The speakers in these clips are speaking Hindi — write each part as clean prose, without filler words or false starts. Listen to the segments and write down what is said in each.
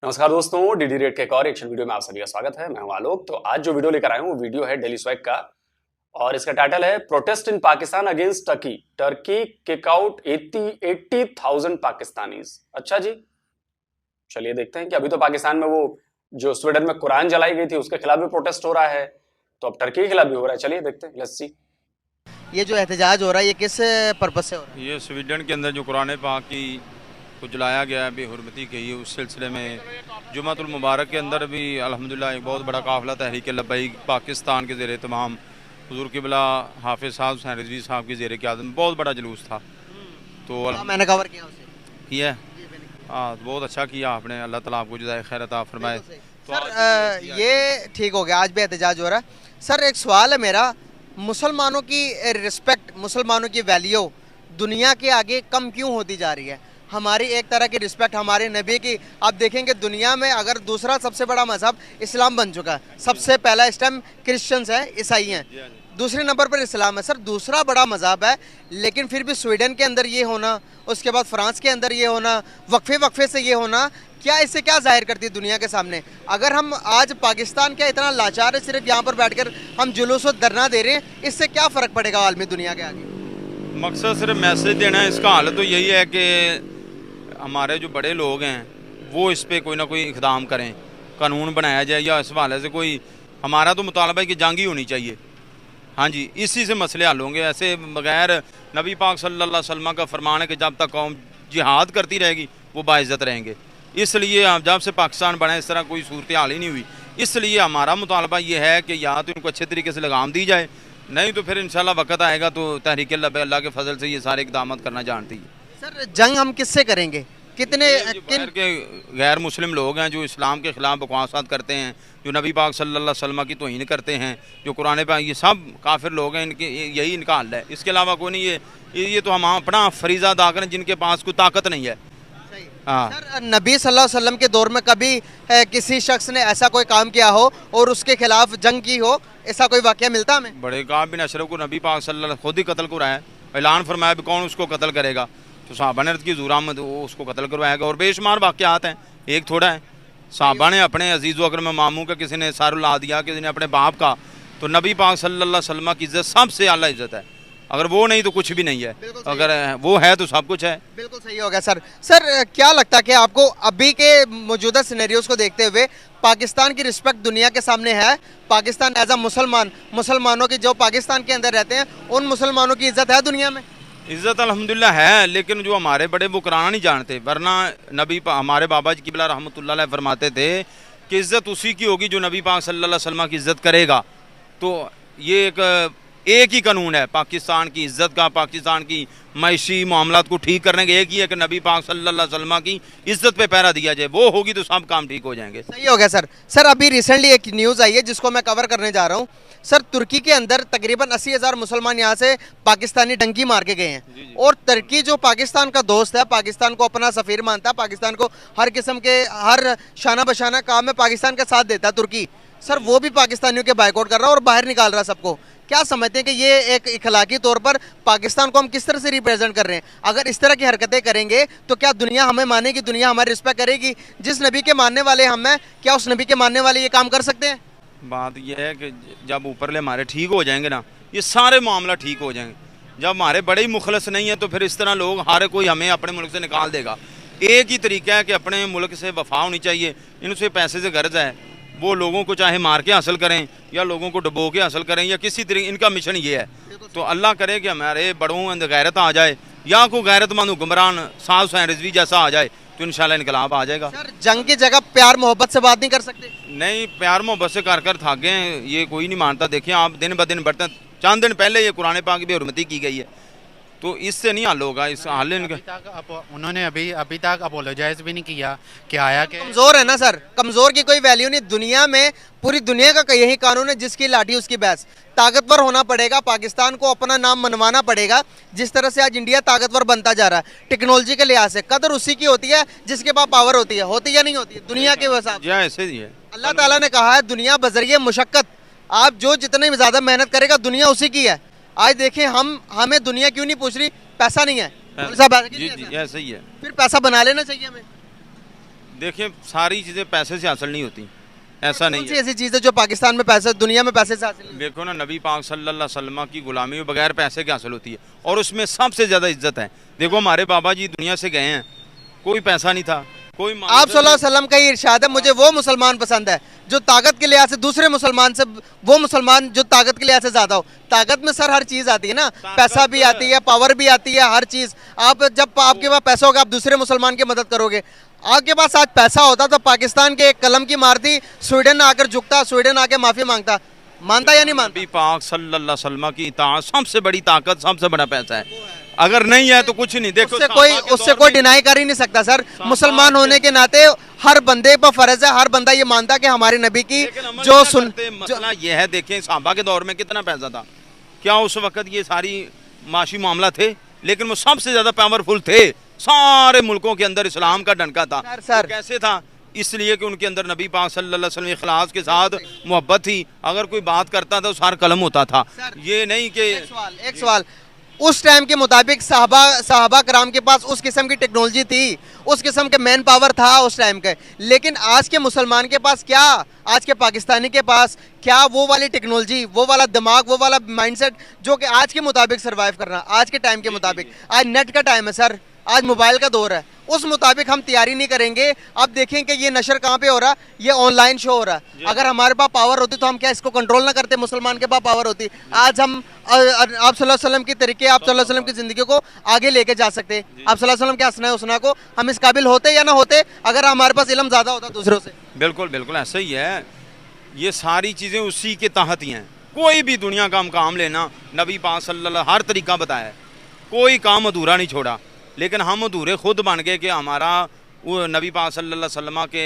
नमस्कार दोस्तों, डीडी रेट के एक और एक्शन वीडियो में आप सभी का स्वागत है। मैं हूं आलोक। तो आज जो वीडियो लेकर आया हूं वो वीडियो है डेली स्वैग का और इसका टाइटल है protest in Pakistan against Turkey, Turkey kick out 80,000 Pakistanis. अच्छा जी, चलिए देखते हैं कि अभी तो पाकिस्तान में वो जो स्वीडन में कुरान जलाई गई थी उसके खिलाफ भी प्रोटेस्ट हो रहा है, तो अब टर्की के खिलाफ भी हो रहा है। चलिए देखते हैं, लेट्स सी। ये जो एहतजाज हो रहा है ये किस पर्पज से हो रहा है? ये स्वीडन के अंदर जो कुरान पाक की को जलाया गया है बेहुरमती की, उस सिलसिले में जुमातुल मुबारक के अंदर भी अल्हम्दुलिल्लाह एक बहुत बड़ा काफ़िला तहरीक लब्बैक पाकिस्तान के ज़ेर तमाम हुज़ूर क़िबला हाफिज़ साहब हुसैन रिज़वी साहब की ज़ेर क़यादत में बहुत बड़ा जुलूस था। तो मैंने कवर किया उसे। किया हाँ, बहुत अच्छा किया आपने, अल्लाह ताला आपको जज़ाए खैर अता फरमाए। तो सर ये ठीक हो गया, आज भी एहतजाज हो रहा है। सर एक सवाल है मेरा, मुसलमानों की रिस्पेक्ट, मुसलमानों की वैल्यू दुनिया के आगे कम क्यों होती जा रही है? हमारी एक तरह की रिस्पेक्ट हमारे नबी की, आप देखेंगे दुनिया में अगर दूसरा सबसे बड़ा मजहब इस्लाम बन चुका है। सबसे पहला इस टाइम क्रिश्चियंस है, ईसाई हैं, दूसरे नंबर पर इस्लाम है। सर दूसरा बड़ा मजहब है, लेकिन फिर भी स्वीडन के अंदर ये होना, उसके बाद फ्रांस के अंदर ये होना, वक्फे से ये होना, क्या इससे क्या जाहिर करती है दुनिया के सामने? अगर हम आज पाकिस्तान क्या इतना लाचार है, सिर्फ यहाँ पर बैठकर हम जुलूस और धरना दे रहे हैं, इससे क्या फ़र्क पड़ेगा आलमी दुनिया के आगे? मकसद सिर्फ मैसेज देना है। इसका हाल तो यही है कि हमारे जो बड़े लोग हैं वो इस पर कोई ना कोई इक़दाम करें, कानून बनाया जाए, या इस हवाले से कोई, हमारा तो मुतालबा है कि जंग ही होनी चाहिए। हाँ जी, इसी से मसले हल होंगे। ऐसे बगैर नबी पाक सल्लल्लाहु अलैहि वसल्लम का फरमान है कि जब तक कौम जिहाद करती रहेगी वो बाइज़्ज़त रहेंगे। इसलिए जब से पाकिस्तान बना इस तरह कोई सूरत हाल ही नहीं हुई। इसलिए हमारा मुतालबा ये है कि या तो इनको अच्छे तरीके से लगाम दी जाए, नहीं तो फिर इंशाल्लाह वक़्त आएगा तो तहरीक अल्लाह के फजल से ये सारे इक़दाम करना जानती है। सर जंग हम किससे करेंगे? कितने के गैर मुस्लिम लोग हैं जो इस्लाम के ख़िलाफ़ बकवासात करते हैं, जो नबी पाक सल्लल्लाहु अलैहि वसल्लम की तौहीन करते हैं, जो कुरान पाक, ये सब काफिर लोग हैं। इनके यही इनका हल है, इसके अलावा कोई नहीं। ये तो हम अपना फरीज़ा अदा करें जिनके पास कोई ताकत नहीं है। हाँ सर नबी सल्लल्लाहु अलैहि वसल्लम के दौर में कभी किसी शख्स ने ऐसा कोई काम किया हो और उसके खिलाफ जंग की हो, ऐसा कोई वाक़या मिलता हमें? बड़े काब बिन अशरफ को नबी पाक सल्लल्लाहु खुद ही कत्ल कराया है, ऐलान फरमाया भी कौन उसको कत्ल करेगा, तो साहबा ने की ज़ूर अहमद वो उसको कत्ल करवाएगा। और बेशुमार वाक़यात हैं, एक थोड़ा है। साहबा ने अपने अजीज़ अकरम मामू का किसी ने सर उड़ा दिया, किसी ने अपने बाप का, तो नबी पाक सल्लल्लाहु अलैहि वसल्लम की इज़्ज़त सबसे आला इज़्ज़त है। अगर वो नहीं तो कुछ भी नहीं है, अगर वो है तो सब कुछ है। बिल्कुल सही हो गया। सर क्या लगता है कि आपको अभी के मौजूदा सिनेरियोस को देखते हुए पाकिस्तान की रिस्पेक्ट दुनिया के सामने है? पाकिस्तान एज अ मुसलमानों की जो पाकिस्तान के अंदर रहते हैं उन मुसलमानों की इज्जत है दुनिया में? इज़्ज़त अल्हम्दुलिल्लाह है, लेकिन जो हमारे बड़े वो कुरान नहीं जानते। वरना हमारे बाबा जी क़िबला रहमतुल्लाह अलैह फरमाते थे कि इज़्ज़त उसी की होगी जो नबी पाक सल्लल्लाहु अलैहि वसल्लम की इज़्ज़त करेगा। तो ये एक ही कानून है पाकिस्तान की इज़्ज़त का, पाकिस्तान की मईशी मामलात को ठीक करने का एक ही है कि नबी पाक सल्लल्लाहु अलैहि वसल्लम की इज़्ज़त पे पहरा दिया जाए। वो होगी तो सब काम ठीक हो जाएंगे। सही हो गया। सर अभी रिसेंटली एक न्यूज़ आई है जिसको मैं कवर करने जा रहा हूँ। सर तुर्की के अंदर तकरीबन 80,000 मुसलमान यहाँ से पाकिस्तानी डंकी मार के गए हैं, और तुर्की जो पाकिस्तान का दोस्त है, पाकिस्तान को अपना सफ़ीर मानता है, पाकिस्तान को हर किस्म के हर शाना बशाना काम में पाकिस्तान का साथ देता है तुर्की, सर वो भी पाकिस्तानियों के बाइकआउट कर रहा है और बाहर निकाल रहा है सबको। क्या समझते हैं कि ये एक इखलाकी तौर पर पाकिस्तान को हम किस तरह से रिप्रेजेंट कर रहे हैं? अगर इस तरह की हरकतें करेंगे तो क्या दुनिया हमें मानेगी, दुनिया हमारी रिस्पेक्ट करेगी? जिस नबी के मानने वाले हम हैं, क्या उस नबी के मानने वाले ये काम कर सकते हैं? बात यह है कि जब ऊपरले हमारे ठीक हो जाएंगे ना, ये सारे मामला ठीक हो जाएंगे। जब हमारे बड़े ही मुखलस नहीं है तो फिर इस तरह लोग हर कोई हमें अपने मुल्क से निकाल देगा। एक ही तरीका है कि अपने मुल्क से वफा होनी चाहिए। इनसे पैसे से गर्ज है, वो लोगों को चाहे मार के हासिल करें या लोगों को डुबो के हासिल करें या किसी तरीके, इनका मिशन ये है। तो अल्लाह करे कि हमारे बड़ों अंदर गैरत आ जाए, या कोई गैरतमंद हुक्मरान साहब हुसैन रिज़वी जैसा आ जाए तो इंशाल्लाह इनकलाब आ जाएगा। सर जंग की जगह प्यार मोहब्बत से बात नहीं कर सकते? नहीं, प्यार मोहब्बत से कर थक गए, ये कोई नहीं मानता। देखिए आप दिन ब दिन बढ़ते, चंद दिन पहले ये कुरान पाक की बेहुरमती की गई है, तो इससे नहीं हल होगा। इस हल उन्होंने अभी तक अपोलोजाइज भी नहीं किया कि आया कि कमज़ोर है ना सर, कमज़ोर की कोई वैल्यू नहीं दुनिया में। पूरी दुनिया का यही कानून है, जिसकी लाठी उसकी भैंस। ताकतवर होना पड़ेगा, पाकिस्तान को अपना नाम मनवाना पड़ेगा। जिस तरह से आज इंडिया ताकतवर बनता जा रहा है टेक्नोलॉजी के लिहाज से, कदर उसी की होती है जिसके पास पावर होती है या नहीं होती है दुनिया के हिसाब से। ऐसे ही है। अल्लाह ताला ने कहा है दुनिया बजरिए मुशक्कत, आप जो जितने ज़्यादा मेहनत करेगा दुनिया उसी की है। आज देखें हमें दुनिया क्यों नहीं पूछ रही? पैसा नहीं है। जी ऐसे ही है। फिर पैसा बना लेना चाहिए हमें। देखिए सारी चीज़ें पैसे से हासिल नहीं होती, ऐसा नहीं कौन सी है। ऐसी चीज़ है जो पाकिस्तान में पैसे, दुनिया में पैसे से हासिल नहीं देखो ना, नबी पाक सल्लल्लाहु अलैहि वसल्लम की गुलामी बगैर पैसे के हासिल होती है, और उसमें सबसे ज़्यादा इज्जत है। देखो हमारे बाबा जी दुनिया से गए हैं, कोई पैसा नहीं था, कोई आप सल्लल्लाहु अलैहि वसल्लम का ही इरशाद है, मुझे वो मुसलमान पसंद है जो ताकत के लिहाज से दूसरे मुसलमान से, वो मुसलमान जो ताकत के लिहाज से ज्यादा हो। ताकत में सर हर चीज आती है ना, पैसा भी आती है, पावर भी आती है, हर चीज। आप जब आपके पास पैसा होगा, आप दूसरे मुसलमान की मदद करोगे। आपके पास आज पैसा होता तो पाकिस्तान के एक कलम की मारती, स्वीडन आकर झुकता, स्वीडन आके माफी मांगता। मानता या नहीं मानता? नबी पाक सल्लल्लाहु अलैहि वसल्लम की इताअत सबसे बड़ी ताकत, सबसे बड़ा पैसा है। अगर नहीं है तो कुछ नहीं। देखो उससे कोई डिनाई कर ही नहीं सकता सर। मुसलमान होने के नाते हर बंदे पर फर्ज है, हर बंदा ये मानता कि हमारे नबी की जो सुन, मसला ये है, देखें सहाबा के दौर में कितना पैसा था, क्या उस वक्त ये सारी माशी मामला थे, लेकिन वो सबसे ज्यादा पावरफुल थे। सारे मुल्कों के अंदर इस्लाम का डंका था। सर कैसे था? इसलिए कि उनके अंदर नबी पाक सल्लल्लाहु अलैहि वसल्लम इखलास के साथ मोहब्बत थी। अगर कोई बात करता था तो सार कलम होता था। ये नहीं कि एक सवाल, उस टाइम के मुताबिक साहबा कराम के पास उस किस्म की टेक्नोलॉजी थी, उस किस्म के मैन पावर था उस टाइम के, लेकिन आज के मुसलमान के पास क्या, आज के पाकिस्तानी के पास क्या वो वाली टेक्नोलॉजी, वो वाला दिमाग, वो वाला माइंडसेट जो कि आज के मुताबिक सरवाइव करना, आज के टाइम के मुताबिक। आज नेट का टाइम है सर, आज मोबाइल का दौर है, उस मुताबिक हम तैयारी नहीं करेंगे। अब देखें कि ये नशर कहाँ पे हो रहा है, ये ऑनलाइन शो हो रहा है। अगर हमारे पास पावर होती तो हम क्या इसको कंट्रोल ना करते? मुसलमान के पास पावर होती, आज हम आप सल्लल्लाहु अलैहि वसल्लम की तरीके, आप सल्लल्लाहु अलैहि वसल्लम की ज़िंदगी को आगे लेके जा सकते। आप सल्लल्लाहु अलैहि वसल्लम के हसना हुस्ना को हम इस काबिल होते या ना होते अगर हमारे पास इल्म ज़्यादा होता दूसरों से? बिल्कुल बिल्कुल ऐसा ही है। ये सारी चीज़ें उसी के तहत ही हैं। कोई भी दुनिया का हम काम लेना, नबी पाक सल्लल्लाहु हर तरीका बताया है, कोई काम अधूरा नहीं छोड़ा। लेकिन हम अधूरे खुद बन गए कि हमारा वो नबी पाक सल्लल्लाहु अलैहि वसल्लम के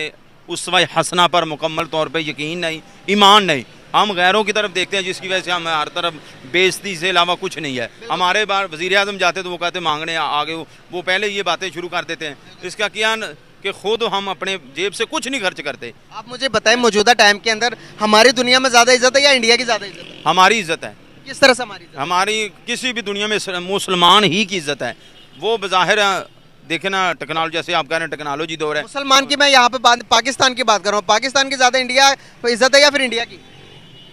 उसवा हसना पर मुकम्मल तौर पे यकीन नहीं, ईमान नहीं। हम गैरों की तरफ देखते हैं, जिसकी वजह से हम हर तरफ बेइज्जती से अलावा कुछ नहीं है। हमारे बार वज़ीर आज़म जाते तो वो कहते मांगने आगे, वो पहले ये बातें शुरू कर देते हैं। इसका क्या कि खुद हम अपने जेब से कुछ नहीं खर्च करते। आप मुझे बताएं, मौजूदा टाइम के अंदर हमारी दुनिया में ज़्यादा इज्जत है या इंडिया की ज़्यादा इज्जत है? हमारी इज्जत है। किस तरह से हमारी इज्जत? हमारी किसी भी दुनिया में मुसलमान ही की इज्जत है। वो बज़ाहिर देखे ना, टेक्नोलॉजी जैसे आप कह रहे हैं, टेक्नोलॉजी दौर है। मुसलमान की मैं यहाँ पे पाकिस्तान की बात कर रहा हूँ, पाकिस्तान की ज़्यादा इंडिया को इज्जत है या फिर इंडिया की?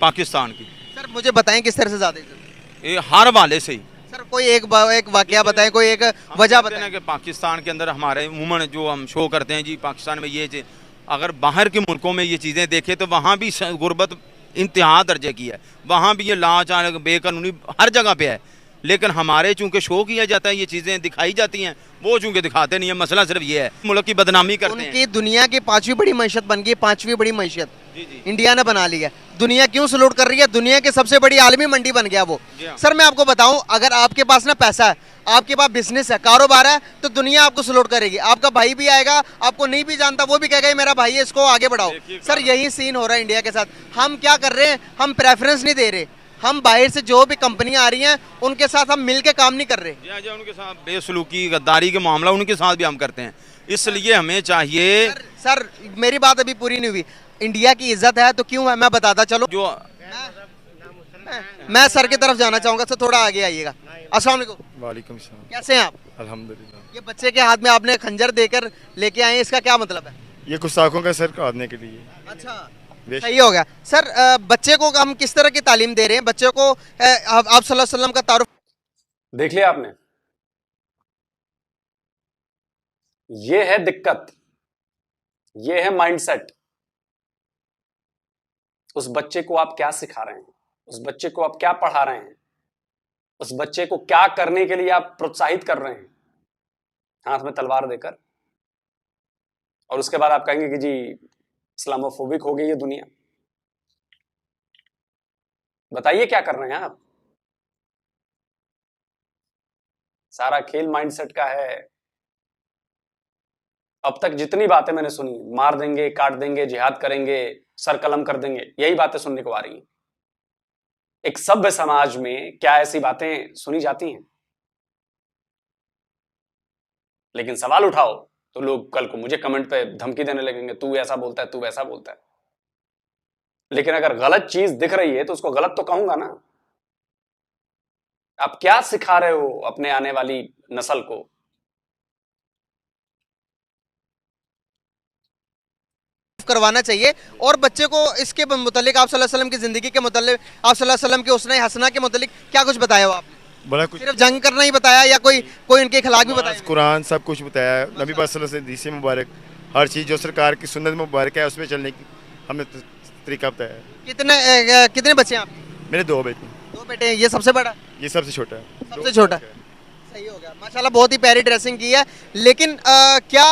पाकिस्तान की। सर मुझे बताएं किस तरह से ज़्यादा इज्जत है? ये हर वाले से ही। सर कोई एक वाकया बताएं, कोई एक वजह बताएं। कि पाकिस्तान के अंदर हमारे उमूमन जो हम शो करते हैं जी, पाकिस्तान में ये अगर बाहर के मुल्कों में ये चीज़ें देखें तो वहाँ भी गुर्बत इंतहा दर्जे की है, वहाँ भी ये लाचार बेकानूनी हर जगह पे है। लेकिन हमारे चूंकि शो किया जाता है, ये चीज़ें दिखाई जाती हैं, वो चूंकि दिखाते नहीं है। मसला सिर्फ ये है, मुल्क की बदनामी करते हैं। उनकी दुनिया की 5वीं बड़ी मैशत बन गई, 5वीं बड़ी मैशत जी जी। इंडिया ने बना ली है। दुनिया क्यों सलूट कर रही है? दुनिया की सबसे बड़ी आलमी मंडी बन गया वो। सर मैं आपको बताऊं, अगर आपके पास ना पैसा है, आपके पास बिजनेस है, कारोबार है, तो दुनिया आपको सलूट करेगी। आपका भाई भी आएगा, आपको नहीं भी जानता, वो भी कहेगा ये मेरा भाई है, इसको आगे बढ़ाओ। सर यही सीन हो रहा है इंडिया के साथ। हम क्या कर रहे हैं? हम प्रेफरेंस नहीं दे रहे। हम बाहर से जो भी कंपनियां आ रही हैं उनके साथ हम मिलके काम नहीं कर रहे। उनके साथ बेसलूकी गद्दारी के मामला उनके साथ भी हम करते हैं। इसलिए हमें चाहिए सर मेरी बात अभी पूरी नहीं हुई। इंडिया की इज्जत है तो क्यों है, मैं बताता चलो। जो मैं सर की तरफ जाना चाहूंगा, सर थोड़ा आगे आइएगा। अस्सलाम वालेकुम। वालेकुम सलाम। कैसे हैं आप? अल्हम्दुलिल्लाह। ये बच्चे के हाथ में आपने खंजर देकर लेके आए हैं, इसका क्या मतलब है? ये गुस्ताखों का सर काटने के लिए। अच्छा बेशक। सही हो गया। सर बच्चे को हम किस तरह की तालीम दे रहे हैं? बच्चे को आप सल्लल्लाहु अलैहि वसल्लम का तारुफ देख लिया आपने? ये है दिक्कत, ये है माइंडसेट। उस बच्चे को आप क्या सिखा रहे हैं? उस बच्चे को आप क्या पढ़ा रहे हैं? उस बच्चे को क्या करने के लिए आप प्रोत्साहित कर रहे हैं हाथ में तलवार देकर? और उसके बाद आप कहेंगे कि जी इस्लामोफोबिक हो गई ये दुनिया। बताइए क्या कर रहे हैं आप? सारा खेल माइंडसेट का है। अब तक जितनी बातें मैंने सुनी, मार देंगे, काट देंगे, जिहाद करेंगे, सर कलम कर देंगे, यही बातें सुनने को आ रही हैं। एक सभ्य समाज में क्या ऐसी बातें सुनी जाती हैं? लेकिन सवाल उठाओ तो लोग कल को मुझे कमेंट पे धमकी देने लगेंगे, तू ऐसा बोलता है, तू वैसा बोलता है। लेकिन अगर गलत चीज दिख रही है तो उसको गलत तो कहूंगा ना। आप क्या सिखा रहे हो अपने आने वाली नस्ल को? करवाना चाहिए। और बच्चे को इसके मुतालिक आप सल्लल्लाहु अलैहि वसल्लम की ज़िंदगी के मुतालिक, आप सल्लल्लाहु अलैहि वसल्लम के उसने हसना के मुतालिक क्या कुछ बताया हो आपने? बड़ा कुछ सिर्फ जंग करना ही बताया या कोई कोई उनके खिलाफ भी बताया? कुरान सब कुछ बताया है। नबी पाक सल्लल्लाहु अलैहि वसल्लम से हदीस मुबारक, हर चीज़ जो सरकार की सुन्नत मुबारक है उसमें चलने की हमने तरीका बताया है। कितने बच्चे हैं आपके? मेरे 2 बेटे, 2 बेटे हैं। ये सबसे बड़ा, ये सबसे छोटा है। सबसे छोटा? सही हो गया माशाल्लाह, बहुत ही प्यारी ड्रेसिंग की है। लेकिन क्या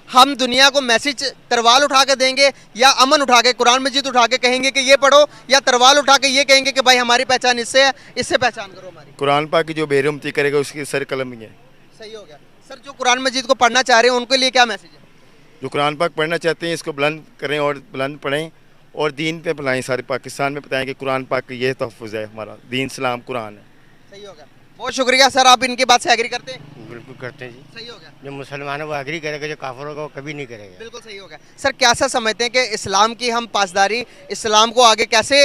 हम दुनिया को मैसेज तरवाल उठा के देंगे या अमन उठा के, कुरान मजीद उठा के कहेंगे कि ये पढ़ो, या तरवाल उठा के ये कहेंगे कि भाई हमारी पहचान इससे है, इससे पहचान करो हमारी? कुरान पाक की जो बेरहमती करेगा उसकी सर कलम ही है। सही हो गया सर। जो कुरान मजीद को पढ़ना चाह रहे हैं उनके लिए क्या मैसेज है? जो कुरान पाक पढ़ना चाहते हैं इसको बुलंद करें और बुलंद पढ़ें और दीन पे बुलाएं। सारे पाकिस्तान में बताएं कि कुरान पाक का ये तहफ़्फ़ुज़ है, हमारा दीन इस्लाम कुरान है। सही हो गया, बहुत शुक्रिया सर। आप इनकी बात से एग्री करते हैं? बिल्कुल करते हैं जी। सही हो गया, जो मुसलमान है वो एग्री करेगा, जो काफिर होगा वो कभी नहीं करेगा। बिल्कुल सही हो गया सर। क्या सा समझते हैं कि इस्लाम की हम पासदारी, इस्लाम को आगे कैसे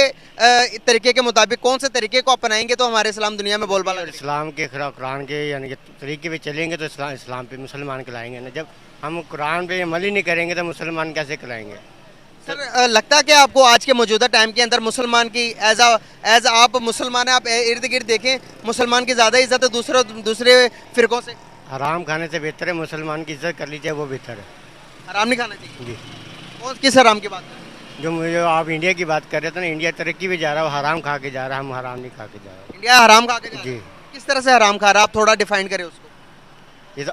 तरीके के मुताबिक, कौन से तरीके को अपनाएंगे तो हमारे इस्लाम दुनिया में बोलबाला करेगा? इस्लाम के खिलाफ कुरान के यानी कि तरीके पे चलेंगे तो इस्लाम पे मुसलमान कहलाएंगे ना। जब हम कुरान पे अमल ही नहीं करेंगे तो मुसलमान कैसे कहलाएंगे? सर लगता है कि आपको आज के मौजूदा टाइम के अंदर मुसलमान की एज आप मुसलमान हैं, आप इर्द गिर्द देखें, मुसलमान की ज़्यादा इज्जत है दूसरे फिरकों से? हराम खाने से बेहतर है मुसलमान की इज्जत कर लीजिए, वो बेहतर है। हराम नहीं खाना चाहिए जी। कौन किस हराम की बात कर रहे हैं? जो आप इंडिया की बात कर रहे थे ना, इंडिया तरक्की पे जा रहा है, वो हराम खा के जा रहा है, हम हराम नहीं खा के जा रहे। इंडिया हराम खा के जा रहा है? जी। किस तरह से हराम खा रहा है, आप थोड़ा डिफाइन करें उसको। ये तो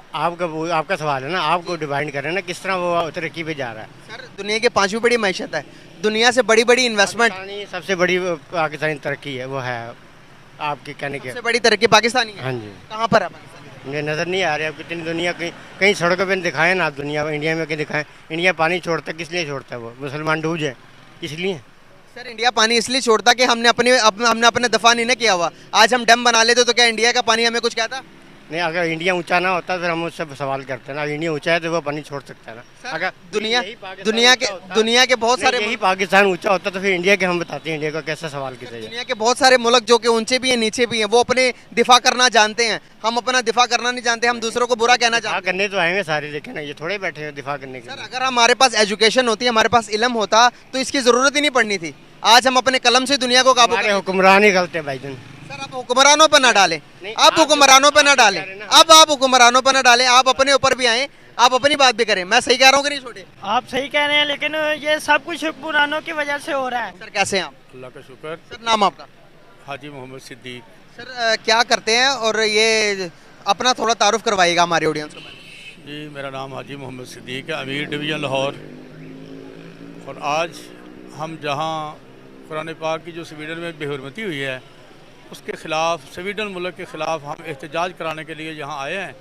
आपका सवाल है ना, आपको डिवाइड करें ना किस तरह वो तरक्की पे जा रहा है। सर दुनिया की 5वीं बड़ी मैशत है, दुनिया से बड़ी बड़ी इन्वेस्टमेंट, सबसे बड़ी पाकिस्तानी तरक्की है, वो है आपके कहने के। सबसे बड़ी तरक्की पाकिस्तानी है। हाँ जी। कहाँ पर है पाकिस्तान? मुझे नज़र नहीं आ रही अब कितनी दुनिया कहीं सड़कों पे दिखाएं ना, दुनिया इंडिया में कहीं दिखाएं। इंडिया पानी छोड़ता है, किस लिए छोड़ता है? वो मुसलमान डूब जाए इसलिए। सर इंडिया पानी इसलिए छोड़ता कि हमने अपने दफा नहीं ना किया हुआ। आज हम डैम बना लेते तो क्या इंडिया का पानी हमें कुछ कहता? नहीं, अगर इंडिया ऊंचा ना होता फिर हम उससे सवाल करते हैं ना। इंडिया ऊंचा है तो वो पानी छोड़ सकता है ना। अगर दुनिया के बहुत सारे, यही पाकिस्तान ऊंचा होता तो फिर इंडिया के हम बताते हैं इंडिया को कैसे सवाल किया जाए। दुनिया के बहुत सारे मुल्क जो कि ऊंचे भी हैं नीचे भी हैं, वो अपने दिफा करना जानते हैं, हम अपना दिफा करना नहीं जानते, हम दूसरों को बुरा कहना जानते हैं। करने तो आएंगे सारे, देखे ना, ये थोड़े बैठे हैं दिफा करने के लिए। सर अगर हमारे पास एजुकेशन होती, हमारे पास इल्म होता तो इसकी जरूरत ही नहीं पड़नी थी। आज हम अपने कलम से दुनिया को काबू हमारे हुक्मरान ही गलत है भाईजान। सर आप हुक्मरानों पर ना डालें, आप हुक्मरानों पर ना डालें, अब आप हुक्मरानों पर ना डालें, आप अपने ऊपर भी आएँ, आप अपनी बात भी करें। मैं सही कह रहा हूँ कि नहीं छोटे? आप सही कह रहे हैं, लेकिन ये सब कुछ हुक्मरानों की वजह से हो रहा है। सर कैसे हैं आप? अल्लाह का शुक्र। सर नाम आपका? हाजी मोहम्मद सिद्दीक। सर क्या करते हैं और ये अपना थोड़ा तारुफ करवाइएगा हमारे ऑडियंस को। जी, मेरा नाम हाजी मोहम्मद सिद्दीक है, अमीर डिवीज़न लाहौर। और आज हम जहाँ कुरान पाक की जो स्वीडन में बेहुरमती हुई है उसके ख़िलाफ़, स्वीडन मुल्क के ख़िलाफ़ हम एहतजाज कराने के लिए यहाँ आए हैं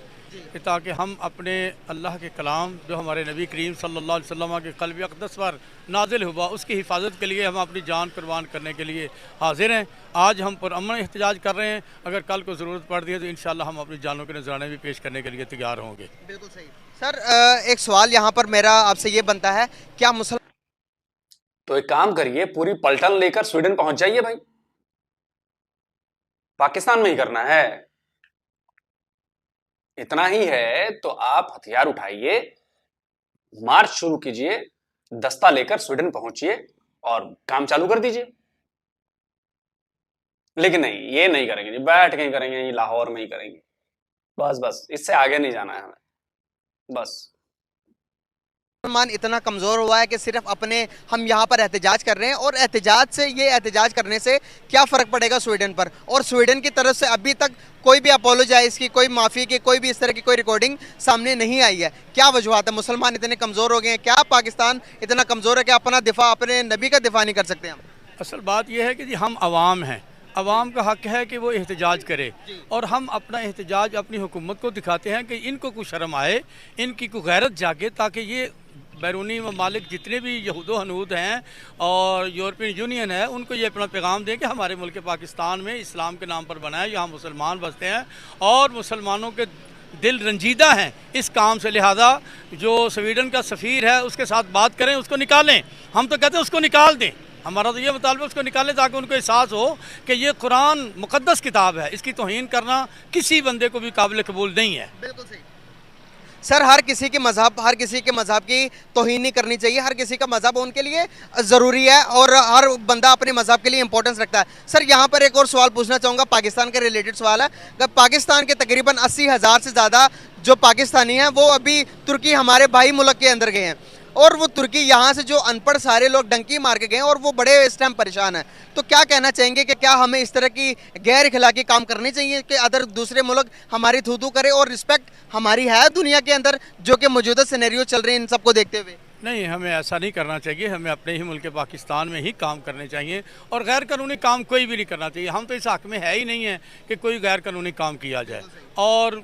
कि ताकि हम अपने अल्लाह के कलाम जो हमारे नबी करीम सल्लल्लाहु अलैहि वसल्लम के क़ल्ब अक़दस पर नाजिल हुआ उसकी हिफाजत के लिए हम अपनी जान कुर्बान करने के लिए हाजिर हैं। आज हम पुरअमन एहतजाज कर रहे हैं, अगर कल को ज़रूरत पड़ती है तो इंशाअल्लाह हम अपनी जानों के नजराने भी पेश करने के लिए तैयार होंगे। बिल्कुल सही। सर एक सवाल यहाँ पर मेरा आपसे ये बनता है, क्या मुसलमान, तो एक काम करिए, पूरी पलटन लेकर स्वीडन पहुंच जाइए भाई, पाकिस्तान में ही करना है। इतना ही है तो आप हथियार उठाइए, मार्च शुरू कीजिए, दस्ता लेकर स्वीडन पहुंचिए और काम चालू कर दीजिए। लेकिन नहीं, ये नहीं करेंगे जी, बैठ के ही करेंगे, ये लाहौर में ही करेंगे, बस इससे आगे नहीं जाना है हमें, बस। मुसलमान इतना कमज़ोर हुआ है कि सिर्फ अपने, हम यहाँ पर एहतजाज कर रहे हैं और एहतजाज करने से क्या फ़र्क पड़ेगा स्वीडन पर? और स्वीडन की तरफ से अभी तक कोई भी अपोलोजाइज़ की, कोई माफ़ी की, कोई भी इस तरह की कोई रिकॉर्डिंग सामने नहीं आई है। क्या वजूहत है? मुसलमान इतने कमज़ोर हो गए हैं? क्या पाकिस्तान इतना कमज़ोर है कि अपना दिफा, अपने नबी का दिफा नहीं कर सकते हम? असल बात यह है कि जी हम आवाम हैं, अवाम का हक है कि वो एहतजाज करे और हम अपना एहतजाज अपनी हुकूमत को दिखाते हैं कि इनको कुछ शर्म आए, इनकी कोई गैरत जागे, ताकि ये बैरूनी ममालिक जितने भी यहूदो हनूद हैं और यूरोपियन यूनियन है उनको ये अपना पैगाम दें कि हमारे मुल्क पाकिस्तान में इस्लाम के नाम पर बना है, यहाँ मुसलमान बसते हैं और मुसलमानों के दिल रंजीदा हैं इस काम से। लिहाजा जो स्वीडन का सफ़ीर है उसके साथ बात करें, उसको निकालें। हम तो कहते हैं उसको निकाल दें, हमारा तो ये मुतालबा उसको निकालें ताकि उनको एहसास हो कि ये कुरान मुक़द्दस किताब है, इसकी तौहीन करना किसी बंदे को भी काबिल कबूल नहीं है। बिल्कुल सही। सर हर किसी के मजहब की तौहीन नहीं करनी चाहिए, हर किसी का मजहब उनके लिए ज़रूरी है और हर बंदा अपने मजहब के लिए इंपॉर्टेंस रखता है। सर यहाँ पर एक और सवाल पूछना चाहूँगा, पाकिस्तान के रिलेटेड सवाल है कि पाकिस्तान के तकरीबन 80,000 से ज़्यादा जो पाकिस्तानी हैं वो अभी तुर्की हमारे भाई मुल्क के अंदर गए हैं और वो तुर्की यहाँ से जो अनपढ़ सारे लोग डंकी मार के गए और वो बड़े इस टाइम परेशान हैं। तो क्या कहना चाहेंगे कि क्या हमें इस तरह की गैर इखलाकी काम करने चाहिए कि अदर दूसरे मुल्क हमारी थू करे और रिस्पेक्ट हमारी है दुनिया के अंदर जो कि मौजूदा सिनेरियो चल रहे हैं इन सबको देखते हुए? नहीं, हमें ऐसा नहीं करना चाहिए। हमें अपने ही मुल्क पाकिस्तान में ही काम करने चाहिए और गैर कानूनी काम कोई भी नहीं करना चाहिए। हम तो इस हक़ में है ही नहीं है कि कोई गैर कानूनी काम किया जाए और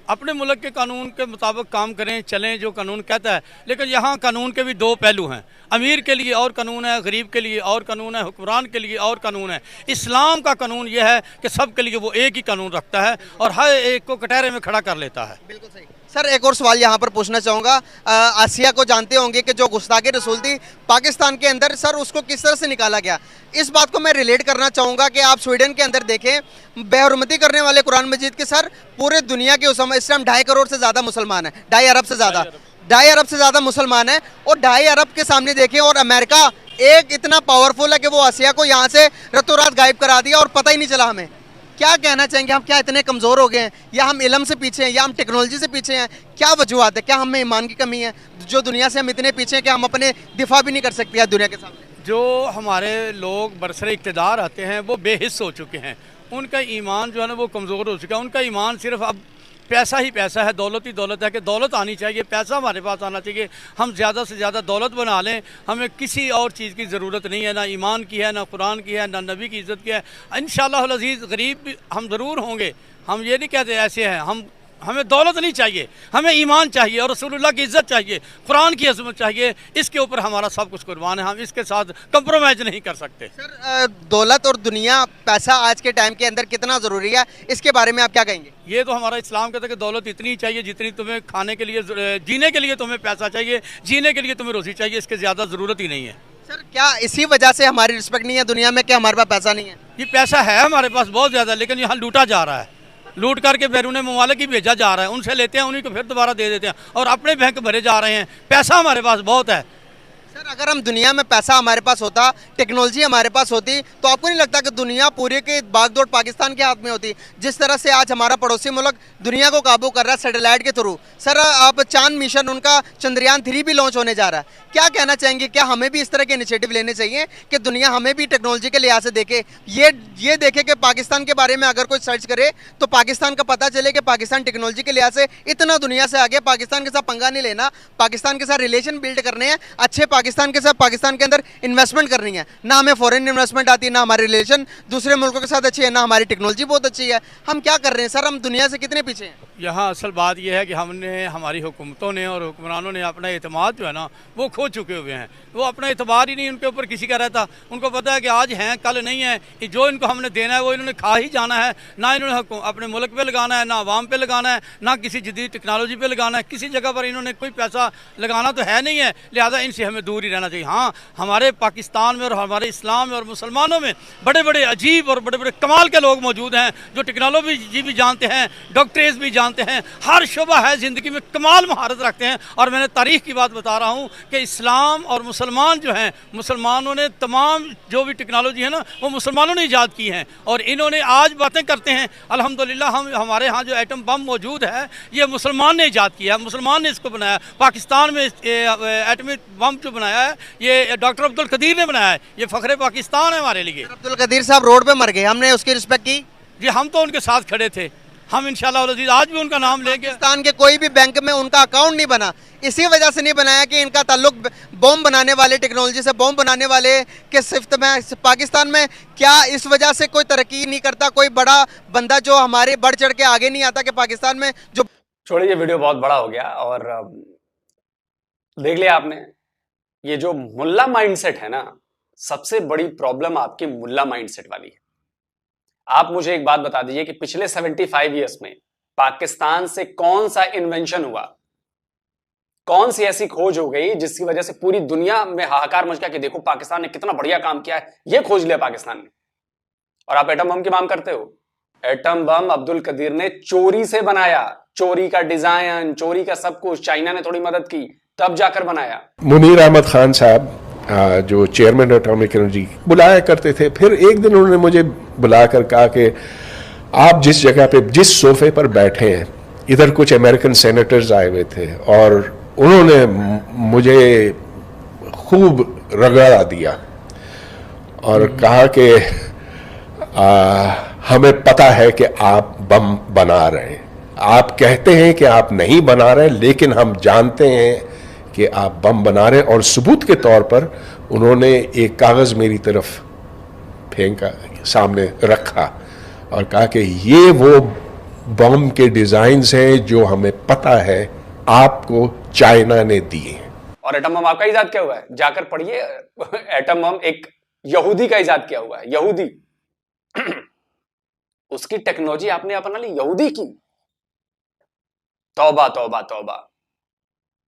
अपने मुल्क के कानून के मुताबिक काम करें, चलें जो कानून कहता है। लेकिन यहाँ कानून के भी दो पहलू हैं, अमीर के लिए और कानून है, गरीब के लिए और कानून है, हुक्मरान के लिए और कानून है। इस्लाम का कानून यह है कि सब के लिए वो एक ही कानून रखता है और हर एक को कटहरे में खड़ा कर लेता है। बिल्कुल सही। सर एक और सवाल यहाँ पर पूछना चाहूँगा, आसिया को जानते होंगे कि जो गुस्ताखे रसूल थी पाकिस्तान के अंदर, सर उसको किस तरह से निकाला गया? इस बात को मैं रिलेट करना चाहूँगा कि आप स्वीडन के अंदर देखें, बेहुरमती करने वाले कुरान मजीद के सर पूरे दुनिया के उस समय इस टाइम 2.5 करोड़ से ज़्यादा मुसलमान हैं, 2.5 अरब से ज़्यादा, 2.5 अरब से ज़्यादा मुसलमान हैं और 2.5 अरब के सामने देखें और अमेरिका एक इतना पावरफुल है कि वो आसिया को यहाँ से रातों रात गायब करा दिया और पता ही नहीं चला हमें। क्या कहना चाहेंगे, हम क्या इतने कमज़ोर हो गए हैं या हम इल्म से पीछे हैं या हम टेक्नोलॉजी से पीछे हैं? क्या वजूहत है? क्या हमें ईमान की कमी है जो दुनिया से हम इतने पीछे हैं कि हम अपने दिफा भी नहीं कर सकते हैं दुनिया के सामने? जो हमारे लोग बरसरे इक़्तिदार आते हैं वो बेहिस्स हो चुके हैं, उनका ईमान जो है ना वो कमज़ोर हो चुका है। उनका ईमान सिर्फ अब पैसा ही पैसा है, दौलत ही दौलत है कि दौलत आनी चाहिए, पैसा हमारे पास आना चाहिए, हम ज़्यादा से ज़्यादा दौलत बना लें, हमें किसी और चीज़ की ज़रूरत नहीं है, ना ईमान की है, ना कुरान की है, ना नबी की इज़्ज़त की है। इंशाअल्लाह अज़ीज़ गरीब भी हम ज़रूर होंगे, हम ये नहीं कहते ऐसे हैं। हमें दौलत नहीं चाहिए, हमें ईमान चाहिए और रसूलुल्लाह की इज़्ज़त चाहिए, कुरान की अज़मत चाहिए। इसके ऊपर हमारा सब कुछ कुर्बान है, हम इसके साथ कंप्रोमाइज़ नहीं कर सकते। सर दौलत और दुनिया, पैसा आज के टाइम के अंदर कितना ज़रूरी है, इसके बारे में आप क्या कहेंगे? ये तो हमारा इस्लाम कहता है कि दौलत इतनी चाहिए जितनी तुम्हें खाने के लिए, जीने के लिए तुम्हें पैसा चाहिए, जीने के लिए तुम्हें रोज़ी चाहिए, इसके ज़्यादा ज़रूरत ही नहीं है। सर क्या इसी वजह से हमारी रिस्पेक्ट नहीं है दुनिया में कि हमारे पास पैसा नहीं है? ये पैसा है हमारे पास बहुत ज़्यादा, लेकिन यहाँ लूटा जा रहा है, लूट करके बैरून ममालिक ही भेजा जा रहा है, उनसे लेते हैं, उन्हीं को फिर दोबारा दे देते हैं और अपने बैंक भरे जा रहे हैं। पैसा हमारे पास बहुत है। सर अगर हम दुनिया में पैसा हमारे पास होता, टेक्नोलॉजी हमारे पास होती, तो आपको नहीं लगता कि दुनिया पूरे के बागडोर पाकिस्तान के हाथ में होती? जिस तरह से आज हमारा पड़ोसी मुल्क दुनिया को काबू कर रहा है सैटेलाइट के थ्रू। सर आप चांद मिशन, उनका चंद्रयान 3 भी लॉन्च होने जा रहा है, क्या कहना चाहेंगे? क्या हमें भी इस तरह के इनिशिएटिव लेने चाहिए कि दुनिया हमें भी टेक्नोलॉजी के लिहाज से देखे, ये देखे कि पाकिस्तान के बारे में अगर कोई सर्च करे तो पाकिस्तान का पता चले कि पाकिस्तान टेक्नोलॉजी के लिहाज से इतना दुनिया से आगे। पाकिस्तान के साथ पंगा नहीं लेना, पाकिस्तान के साथ रिलेशन बिल्ड करने हैं अच्छे, पाकिस्तान के साथ पाकिस्तान के अंदर इन्वेस्टमेंट करनी है। ना हमें फॉरेन इन्वेस्टमेंट आती है, ना हमारी रिलेशन दूसरे मुल्कों के साथ अच्छी है, ना हमारी टेक्नोलॉजी बहुत अच्छी है। हम क्या कर रहे हैं सर, हम दुनिया से कितने पीछे हैं? यहाँ असल बात यह है कि हमने, हमारी हुकूमतों ने और हुक्मरानों ने अपना एतमाद जो है ना वो खो चुके हुए हैं। वो अपना एतबार ही नहीं उनके ऊपर किसी का रहता। उनको पता है कि आज हैं कल नहीं है, कि जो इनको हमने देना है वो इन्होंने खा ही जाना है। ना इन्होंने अपने मुल्क पे लगाना है, ना आवाम पे लगाना है, ना किसी जदीद टेक्नोलॉजी पे लगाना है। किसी जगह पर इन्होंने कोई पैसा लगाना तो है नहीं है, लिहाजा इनसे हमें दूर ही रहना चाहिए। हाँ, हमारे पाकिस्तान में और हमारे इस्लाम में और मुसलमानों में बड़े बड़े अजीब और बड़े बड़े कमाल के लोग मौजूद हैं जो टेक्नोलॉजी भी जानते हैं, डॉक्टरेज भी जानते हैं, हर शुबा है ज़िंदगी में कमाल महारत रखते हैं। और मैंने तारीख़ की बात बता रहा हूँ कि इस्लाम और मुसलमान जो हैं, मुसलमानों ने तमाम जो भी टेक्नोलॉजी है ना वो मुसलमानों ने ईजाद की हैं और इन्होंने आज बातें करते हैं। अल्हम्दुलिल्लाह हमारे यहाँ जो एटम बम मौजूद है ये मुसलमान ने ईजाद किया, मुसलमान ने इसको बनाया। पाकिस्तान में एटमिक बम जो बनाया है ये डॉक्टर अब्दुल कदीर ने बनाया है, ये फ़ख्रे पाकिस्तान है हमारे लिए। अब्दुल कदीर साहब रोड पे मर गए, हमने उसकी रिस्पेक्ट की जी, हम तो उनके साथ खड़े थे। हम इंशाअल्लाह अज़ीज़ आज भी उनका नाम लेंगे। पाकिस्तान के कोई भी बैंक में उनका अकाउंट नहीं बना, इसी वजह से नहीं बनाया कि इनका ताल्लुक बॉम्ब बनाने वाले, टेक्नोलॉजी से बॉम्ब बनाने वाले के सिफ्त में। पाकिस्तान में क्या इस वजह से कोई तरक्की नहीं करता, कोई बड़ा बंदा जो हमारे बढ़ चढ़ के आगे नहीं आता कि पाकिस्तान में जो। छोड़िए, ये वीडियो बहुत बड़ा हो गया और देख लिया आपने। ये जो मुल्ला माइंडसेट है ना, सबसे बड़ी प्रॉब्लम आपकी मुल्ला माइंडसेट वाली है। आप मुझे एक बात बता दीजिए कि पिछले 75 ईयर्स में पाकिस्तान से कौन सा इन्वेंशन हुआ, कौन सी ऐसी खोज हो गई जिसकी वजह से पूरी दुनिया में हाहाकार मच गया कि देखो पाकिस्तान ने कितना बढ़िया काम किया है, ये खोज लिया पाकिस्तान ने। और आप एटम बम की मांग करते हो। एटम बम अब्दुल कदीर ने चोरी से बनाया, चोरी का डिजाइन, चोरी का सब कुछ चाइना ने थोड़ी मदद की, तब जाकर बनाया। मुनीर अहमद खान साहब जो चेयरमैन एटॉमिक एनर्जी बुलाया करते थे, फिर एक दिन उन्होंने मुझे बुलाकर कहा कि आप जिस जगह पे, जिस सोफे पर बैठे हैं, इधर कुछ अमेरिकन सेनेटर्स आए हुए थे और उन्होंने मुझे खूब रगड़ा दिया और कहा कि हमें पता है कि आप बम बना रहे हैं, आप कहते हैं कि आप नहीं बना रहे, लेकिन हम जानते हैं कि आप बम बना रहे हैं। और सबूत के तौर पर उन्होंने एक कागज मेरी तरफ फेंका, सामने रखा और कहा कि ये वो बम के डिजाइन्स हैं जो हमें पता है आपको चाइना ने दिए। और एटम बम आपका इजाद किया हुआ है, जाकर पढ़िए। एटम बम एक यहूदी का इजाद किया हुआ है, यहूदी। उसकी टेक्नोलॉजी आपने अपना ली, यहूदी की। तौबा तौबा तौबा।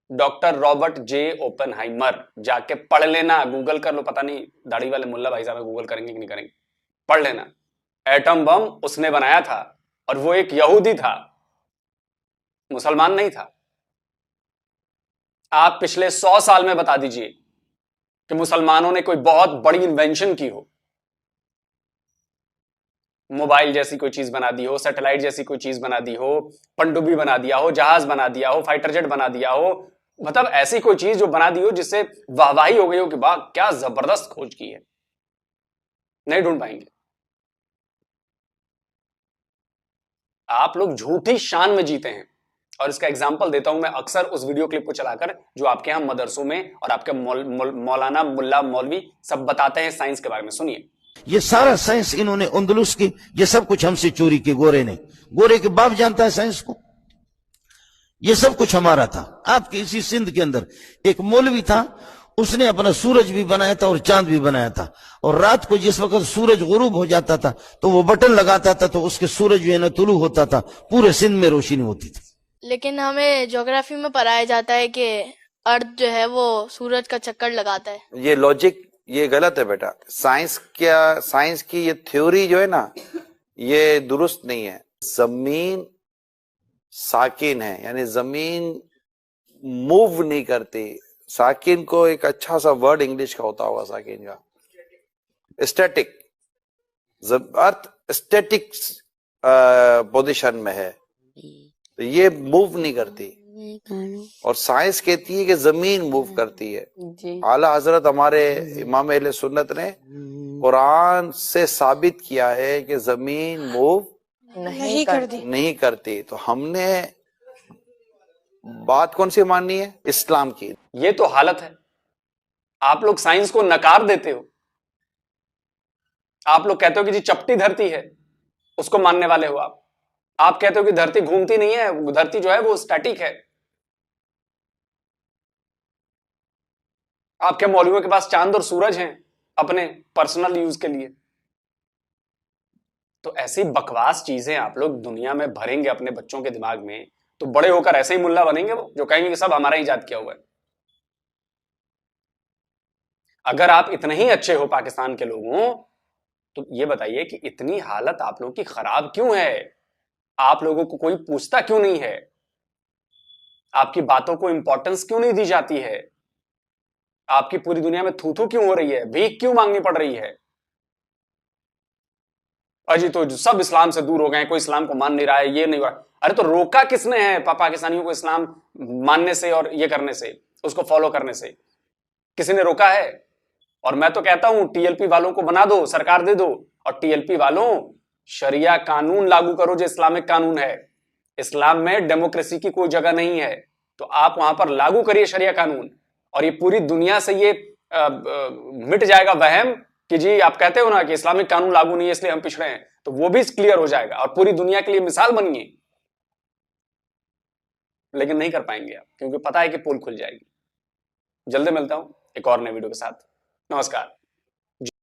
डॉक्टर रॉबर्ट जे ओपेनहाइमर, जाके पढ़ लेना, गूगल कर लो, पता नहीं दाढ़ी वाले मुल्ला भाई साहब गूगल करेंगे कि नहीं करेंगे, पढ़ लेना। एटम बम उसने बनाया था और वो एक यहूदी था, मुसलमान नहीं था। आप पिछले 100 साल में बता दीजिए कि मुसलमानों ने कोई बहुत बड़ी इन्वेंशन की हो, मोबाइल जैसी कोई चीज बना दी हो, सैटेलाइट जैसी कोई चीज बना दी हो, पनडुब्बी बना दिया हो, जहाज बना दिया हो, फाइटर जेट बना दिया हो, मतलब ऐसी कोई चीज जो बना दी हो जिससे वाहवाही हो गई हो कि वाह क्या जबरदस्त खोज की है, नहीं ढूंढ पाएंगे। आप लोग झूठी शान में जीते हैं। और इसका एग्जाम्पल देता हूं मैं अक्सर उस वीडियो क्लिप को चलाकर जो आपके यहां मदरसों में और आपके मौलाना मुल्ला मौलवी सब बताते हैं साइंस के बारे में। सुनिए, ये सारा साइंस इन्होंने अंदलुस की, ये सब कुछ हमसे चोरी की गोरे ने। गोरे के बाप जानता है साइंस को, ये सब कुछ हमारा था। आपके इसी सिंध के अंदर एक मौलवी था, उसने अपना सूरज भी बनाया था और चांद भी बनाया था, और रात को जिस वक्त सूरज गुरूब हो जाता था तो वो बटन लगाता था तो उसके सूरज जो है ना तुलू होता था, पूरे सिंध में रोशनी होती थी। लेकिन हमें ज्योग्राफी में पढ़ाया जाता है कि अर्थ जो है वो सूरज का चक्कर लगाता है। ये लॉजिक ये गलत है बेटा। साइंस की ये थ्योरी जो है ना ये दुरुस्त नहीं है। जमीन साकिन है, यानी जमीन मूव नहीं करती। साकिन को एक अच्छा सा वर्ड इंग्लिश का होता होगा, साकिन का स्टैटिक। अर्थ स्टैटिक पोजीशन में है तो ये मूव नहीं करती, और साइंस कहती है कि जमीन मूव करती है। आला हजरत हमारे इमाम अहले सुन्नत ने कुरान से साबित किया है कि जमीन मूव नहीं करती। तो हमने बात कौन सी माननी है? इस्लाम की। ये तो हालत है। आप लोग साइंस को नकार देते हो। आप लोग कहते हो कि जी चपटी धरती है, उसको मानने वाले हो आप। आप कहते हो कि धरती घूमती नहीं है, धरती जो है वो स्टैटिक है। आपके मौलवियों के पास चांद और सूरज हैं अपने पर्सनल यूज के लिए। तो ऐसी बकवास चीजें आप लोग दुनिया में भरेंगे अपने बच्चों के दिमाग में, तो बड़े होकर ऐसे ही मुल्ला बनेंगे वो, जो कहेंगे कि सब हमारा इजाद किया हुआ है। अगर आप इतने ही अच्छे हो पाकिस्तान के लोगों, तो ये बताइए कि इतनी हालत आप लोगों की खराब क्यों है? आप लोगों को कोई पूछता क्यों नहीं है? आपकी बातों को इंपॉर्टेंस क्यों नहीं दी जाती है? आपकी पूरी दुनिया में थू थू क्यों हो रही है? भीख क्यों मांगनी पड़ रही है? अजी तो सब इस्लाम से दूर हो गए, कोई इस्लाम को मान नहीं रहा है, ये नहीं हुआ। अरे तो रोका किसने है पाकिस्तानियों को इस्लाम मानने से और ये करने से, उसको फॉलो करने से? किसी ने रोका है? और मैं तो कहता हूं टीएलपी वालों को बना दो, सरकार दे दो, और टीएलपी वालों शरिया कानून लागू करो जो इस्लामिक कानून है। इस्लाम में डेमोक्रेसी की कोई जगह नहीं है, तो आप वहां पर लागू करिए शरिया कानून, और ये पूरी दुनिया से ये मिट जाएगा वहम कि जी आप कहते हो ना कि इस्लामिक कानून लागू नहीं है इसलिए हम पिछड़े हैं, तो वो भी क्लियर हो जाएगा और पूरी दुनिया के लिए मिसाल बनिए। लेकिन नहीं कर पाएंगे आप, क्योंकि पता है कि पोल खुल जाएगी। जल्दी मिलता हूं एक और नए वीडियो के साथ। नमस्कार।